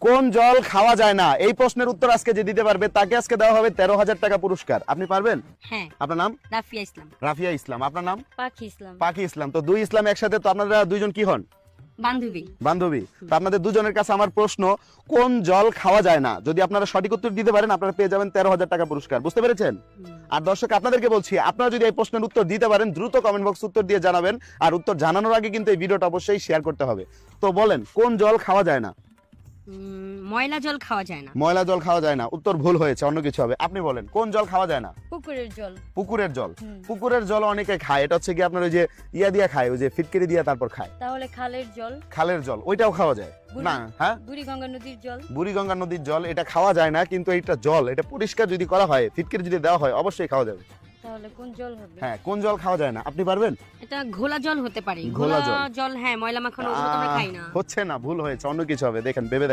কোন জল খাওয়া যায় না? এই প্রশ্নের উত্তর আজকে যে দিতে পারবে তাকে আজকে দেওয়া হবে 13,000 টাকা পুরস্কার। আপনি পারবেন? হ্যাঁ। আপনার নাম? রাফিয়া ইসলাম। রাফিয়া ইসলাম। আপনার নাম? পাখি ইসলাম। পাখি ইসলাম। তো দুই ইসলাম একসাথে, তো আপনারা দুইজন কি হন? বান্ধবী। বান্ধবী। তো আপনাদের দুজনের কাছে আমার প্রশ্ন, কোন জল খাওয়া যায় না? যদি আপনারা সঠিক উত্তর দিতে পারেন আপনারা পেয়ে যাবেন 13,000 টাকা পুরস্কার। বুঝতে পেরেছেন? আর দর্শক আপনাদেরকে বলছি, আপনারা যদি এই প্রশ্নের উত্তর দিতে পারেন দ্রুত কমেন্ট বক্স উত্তর দিয়ে জানাবেন। আর উত্তর জানানোর আগে কিন্তু এই ভিডিওটা অবশ্যই শেয়ার করতে হবে। তো বলেন, কোন জল খাওয়া যায় না? ময়লা জল খাওয়া যায় না। ময়লা জল খাওয়া যায় না। উত্তর ভুল হয়েছে, অন্য কিছু হবে। আপনি বলেন, কোন জল খাওয়া যায় না? পুকুরের জল। পুকুরের জল। পুকুরের জল অনেকে খায়, এটা হচ্ছে কি আপনার ওই যে ইয়া দিয়া খায়, ওই যে ফিটকিরি দিয়া তারপর খায়। তাহলে খালের জল। খালের জল ওইটাও খাওয়া যায় না? হ্যাঁ, বুড়িগঙ্গা নদীর জল। বুড়িগঙ্গা নদীর জল, এটা খাওয়া যায় না, কিন্তু এটা জল, এটা পরিষ্কার যদি করা হয়, ফিটকিরি যদি দেওয়া হয় অবশ্যই খাওয়া যাবে। তাহলে কোন জল হবে? হ্যাঁ, কোন জল খাওয়া যায় না? আপনি পারবেন? এটা ঘোলা জল হতে পারে। ঘোলা জল। জল, হ্যাঁ, ময়লা মাখানো ওষুধ আমরা খাই না। হচ্ছে না, ভুল হয়েছে, অন্য কিছু হবে। দেখেন, ভেবে দেখেন।